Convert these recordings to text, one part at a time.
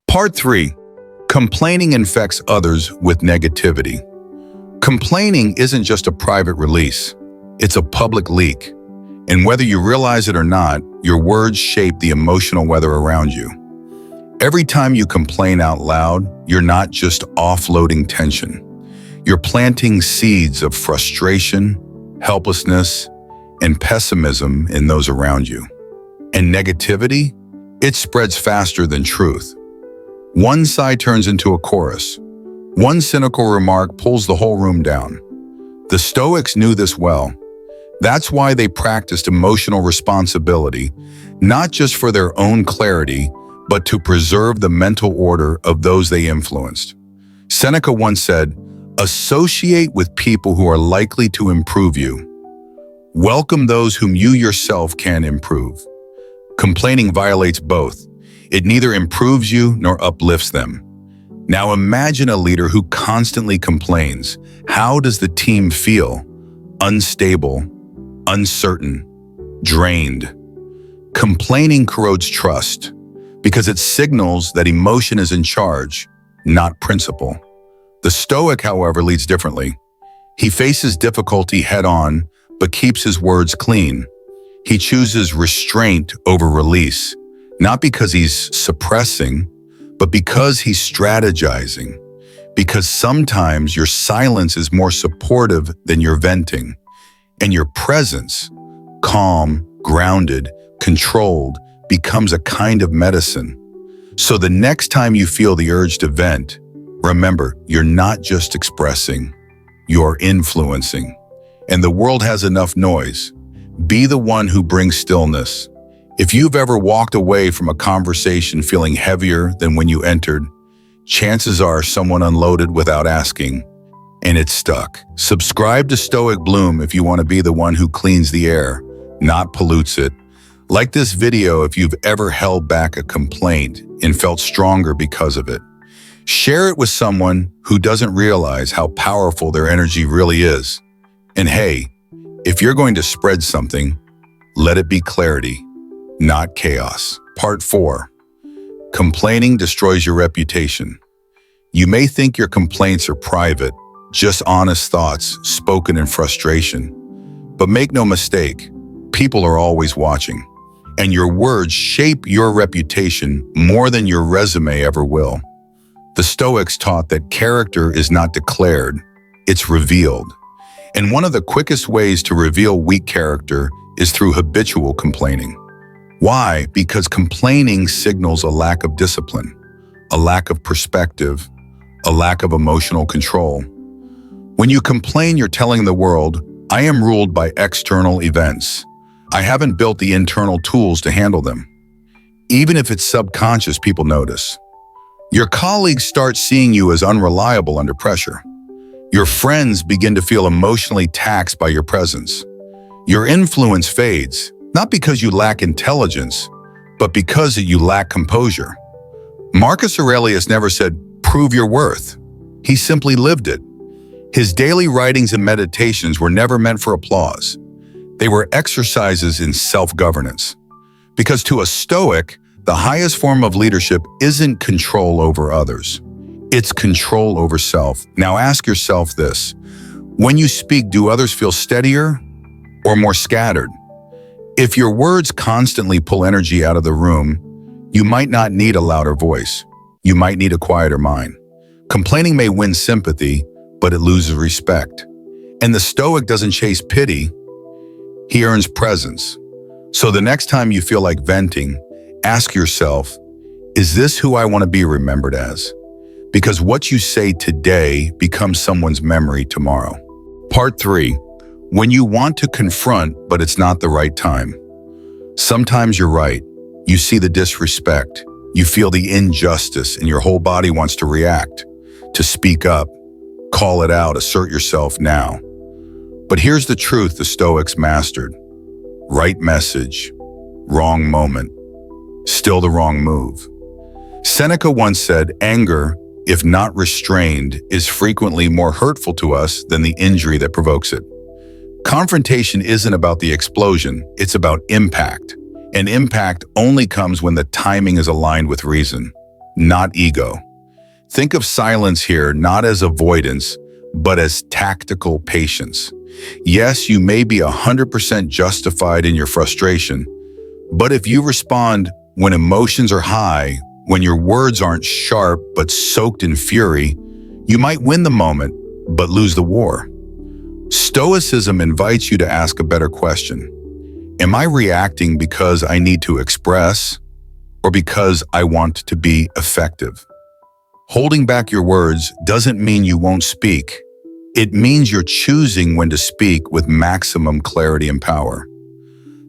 Part 3. Complaining infects others with negativity. Complaining isn't just a private release, it's a public leak. And whether you realize it or not, your words shape the emotional weather around you. Every time you complain out loud, you're not just offloading tension. You're planting seeds of frustration, helplessness, and pessimism in those around you. And negativity? It spreads faster than truth. One side turns into a chorus. One cynical remark pulls the whole room down. The Stoics knew this well. That's why they practiced emotional responsibility, not just for their own clarity, but to preserve the mental order of those they influenced. Seneca once said, "Associate with people who are likely to improve you. Welcome those whom you yourself can improve." Complaining violates both. It neither improves you nor uplifts them. Now imagine a leader who constantly complains. How does the team feel? Unstable, uncertain, drained. Complaining corrodes trust because it signals that emotion is in charge, not principle. The Stoic, however, leads differently. He faces difficulty head-on, but keeps his words clean. He chooses restraint over release, not because he's suppressing, but because he's strategizing. Because sometimes your silence is more supportive than your venting, and your presence, calm, grounded, controlled, becomes a kind of medicine. So the next time you feel the urge to vent, remember, you're not just expressing, you're influencing. And the world has enough noise. Be the one who brings stillness. If you've ever walked away from a conversation feeling heavier than when you entered, chances are someone unloaded without asking, and it stuck. Subscribe to Stoic Bloom if you want to be the one who cleans the air, not pollutes it. Like this video if you've ever held back a complaint and felt stronger because of it. Share it with someone who doesn't realize how powerful their energy really is. And hey, if you're going to spread something, let it be clarity, not chaos. Part 4. Complaining destroys your reputation. You may think your complaints are private, just honest thoughts spoken in frustration. But make no mistake, people are always watching. And your words shape your reputation more than your resume ever will. The Stoics taught that character is not declared, it's revealed. And one of the quickest ways to reveal weak character is through habitual complaining. Why? Because complaining signals a lack of discipline, a lack of perspective, a lack of emotional control. When you complain, you're telling the world, I am ruled by external events. I haven't built the internal tools to handle them. Even if it's subconscious, people notice. Your colleagues start seeing you as unreliable under pressure. Your friends begin to feel emotionally taxed by your presence. Your influence fades, not because you lack intelligence, but because you lack composure. Marcus Aurelius never said, "Prove your worth." He simply lived it. His daily writings and meditations were never meant for applause. They were exercises in self-governance. Because to a Stoic, the highest form of leadership isn't control over others. It's control over self. Now ask yourself this. When you speak, do others feel steadier or more scattered? If your words constantly pull energy out of the room, you might not need a louder voice. You might need a quieter mind. Complaining may win sympathy, but it loses respect. And the Stoic doesn't chase pity, he earns presence. So the next time you feel like venting, ask yourself, is this who I want to be remembered as? Because what you say today becomes someone's memory tomorrow. Part 3. When you want to confront, but it's not the right time. Sometimes you're right. You see the disrespect. You feel the injustice, and your whole body wants to react, to speak up, call it out, assert yourself now. But here's the truth the Stoics mastered. Right message, wrong moment, still the wrong move. Seneca once said, anger, if not restrained, is frequently more hurtful to us than the injury that provokes it. Confrontation isn't about the explosion, it's about impact. And impact only comes when the timing is aligned with reason, not ego. Think of silence here not as avoidance, but as tactical patience. Yes, you may be 100% justified in your frustration, but if you respond when emotions are high, when your words aren't sharp but soaked in fury, you might win the moment but lose the war. Stoicism invites you to ask a better question. Am I reacting because I need to express or because I want to be effective? Holding back your words doesn't mean you won't speak. It means you're choosing when to speak with maximum clarity and power.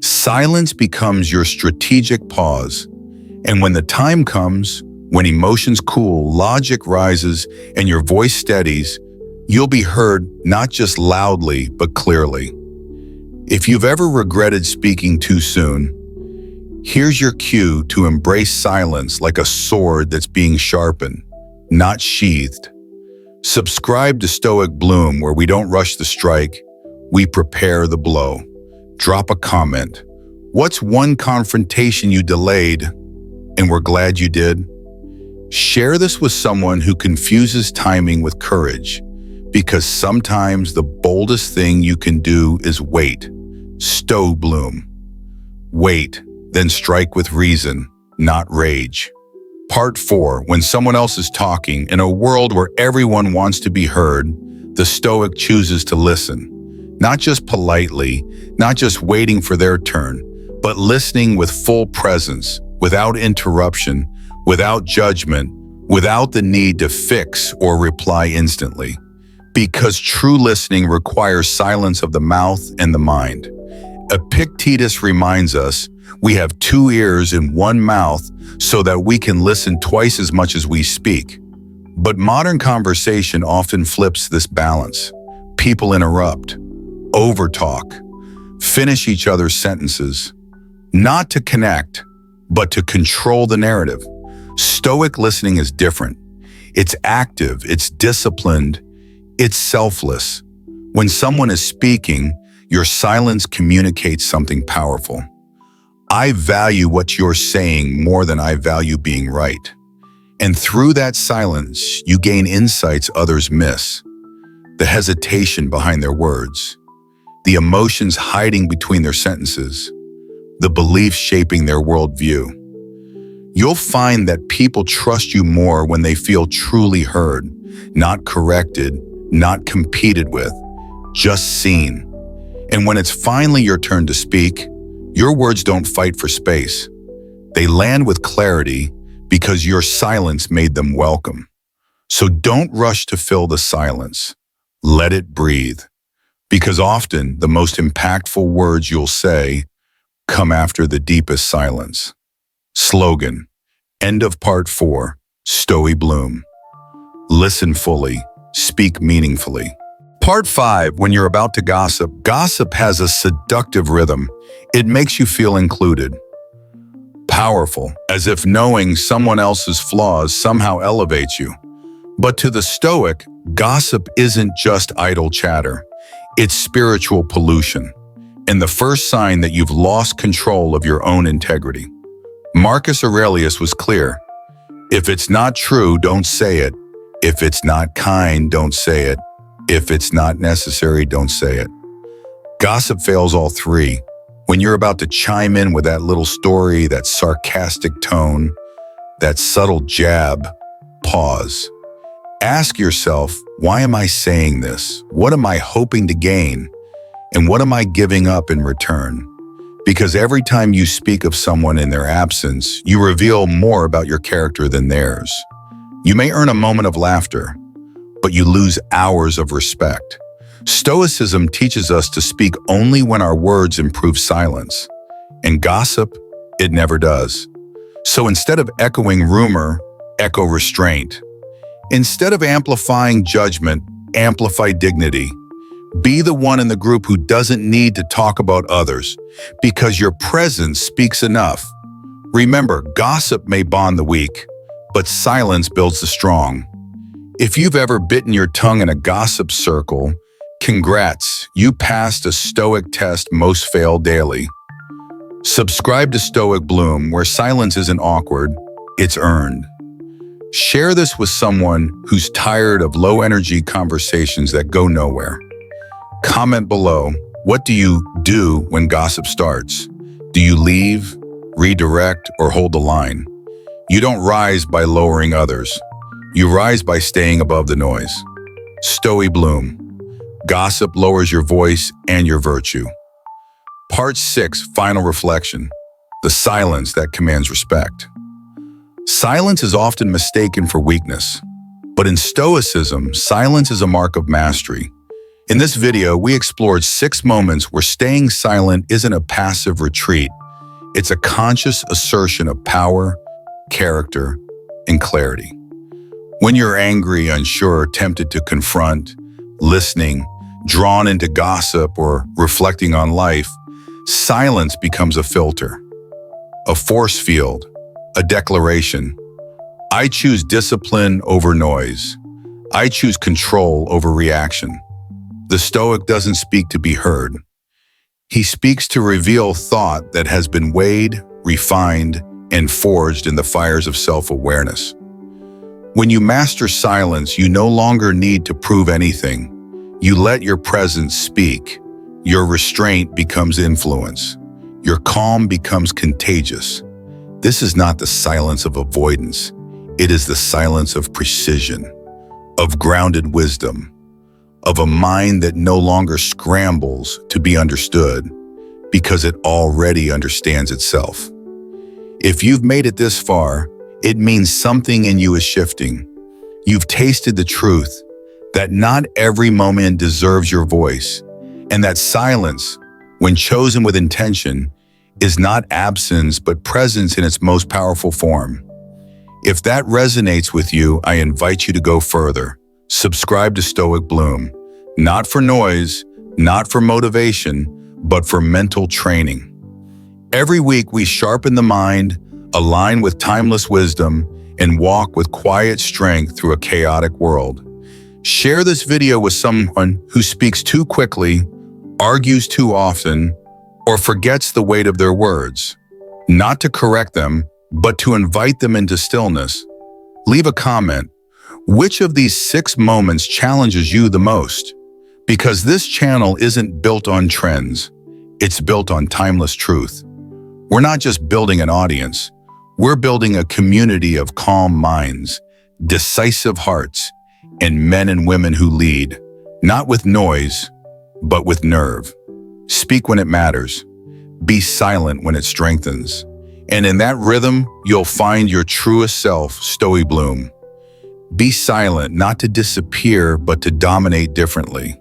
Silence becomes your strategic pause, and when the time comes, when emotions cool, logic rises, and your voice steadies, you'll be heard not just loudly, but clearly. If you've ever regretted speaking too soon, here's your cue to embrace silence like a sword that's being sharpened, not sheathed. Subscribe to Stoic Bloom, where we don't rush the strike, we prepare the blow. Drop a comment. What's one confrontation you delayed and we're glad you did? Share this with someone who confuses timing with courage, because sometimes the boldest thing you can do is wait. Stoic Bloom. Wait, then strike with reason, not rage. Part 4. When someone else is talking, in a world where everyone wants to be heard, the Stoic chooses to listen. Not just politely, not just waiting for their turn, but listening with full presence, without interruption, without judgment, without the need to fix or reply instantly. Because true listening requires silence of the mouth and the mind. Epictetus reminds us we have 2 ears and 1 mouth so that we can listen twice as much as we speak. But modern conversation often flips this balance. People interrupt, overtalk, finish each other's sentences, not to connect, but to control the narrative. Stoic listening is different. It's active, it's disciplined, it's selfless. When someone is speaking, your silence communicates something powerful. I value what you're saying more than I value being right. And through that silence, you gain insights others miss. The hesitation behind their words, the emotions hiding between their sentences, the beliefs shaping their worldview. You'll find that people trust you more when they feel truly heard, not corrected, not competed with, just seen. And when it's finally your turn to speak, your words don't fight for space. They land with clarity because your silence made them welcome. So don't rush to fill the silence. Let it breathe. Because often the most impactful words you'll say come after the deepest silence. Slogan. End of part 4. Stoic Bloom. Listen fully. Speak meaningfully. Part 5. When you're about to gossip, gossip has a seductive rhythm. It makes you feel included. Powerful, as if knowing someone else's flaws somehow elevates you. But to the Stoic, gossip isn't just idle chatter. It's spiritual pollution, and the first sign that you've lost control of your own integrity. Marcus Aurelius was clear. If it's not true, don't say it. If it's not kind, don't say it. If it's not necessary, don't say it. Gossip fails all 3. When you're about to chime in with that little story, that sarcastic tone, that subtle jab, pause. Ask yourself, why am I saying this? What am I hoping to gain? And what am I giving up in return? Because every time you speak of someone in their absence, you reveal more about your character than theirs. You may earn a moment of laughter, but you lose hours of respect. Stoicism teaches us to speak only when our words improve silence. And gossip, it never does. So instead of echoing rumor, echo restraint. Instead of amplifying judgment, amplify dignity. Be the one in the group who doesn't need to talk about others, because your presence speaks enough. Remember, gossip may bond the weak, but silence builds the strong. If you've ever bitten your tongue in a gossip circle, congrats, you passed a Stoic test most fail daily. Subscribe to Stoic Bloom, where silence isn't awkward, it's earned. Share this with someone who's tired of low-energy conversations that go nowhere. Comment below, what do you do when gossip starts? Do you leave, redirect, or hold the line? You don't rise by lowering others. You rise by staying above the noise. Stoic Bloom. Gossip lowers your voice and your virtue. Part 6, Final Reflection. The silence that commands respect. Silence is often mistaken for weakness, but in Stoicism, silence is a mark of mastery. In this video, we explored 6 moments where staying silent isn't a passive retreat. It's a conscious assertion of power, character, and clarity. When you're angry, unsure, tempted to confront, listening, drawn into gossip, or reflecting on life, silence becomes a filter, a force field, a declaration. I choose discipline over noise. I choose control over reaction. The Stoic doesn't speak to be heard. He speaks to reveal thought that has been weighed, refined, and forged in the fires of self-awareness. When you master silence, you no longer need to prove anything. You let your presence speak. Your restraint becomes influence. Your calm becomes contagious. This is not the silence of avoidance. It is the silence of precision, of grounded wisdom, of a mind that no longer scrambles to be understood because it already understands itself. If you've made it this far, it means something in you is shifting. You've tasted the truth that not every moment deserves your voice, and that silence, when chosen with intention, is not absence but presence in its most powerful form. If that resonates with you, I invite you to go further. Subscribe to Stoic Bloom, not for noise, not for motivation, but for mental training. Every week we sharpen the mind, align with timeless wisdom, and walk with quiet strength through a chaotic world. Share this video with someone who speaks too quickly, argues too often, or forgets the weight of their words. Not to correct them, but to invite them into stillness. Leave a comment. Which of these 6 moments challenges you the most? Because this channel isn't built on trends. It's built on timeless truth. We're not just building an audience. We're building a community of calm minds, decisive hearts, and men and women who lead, not with noise, but with nerve. Speak when it matters. Be silent when it strengthens. And in that rhythm, you'll find your truest self, Stoic Bloom. Be silent, not to disappear, but to dominate differently.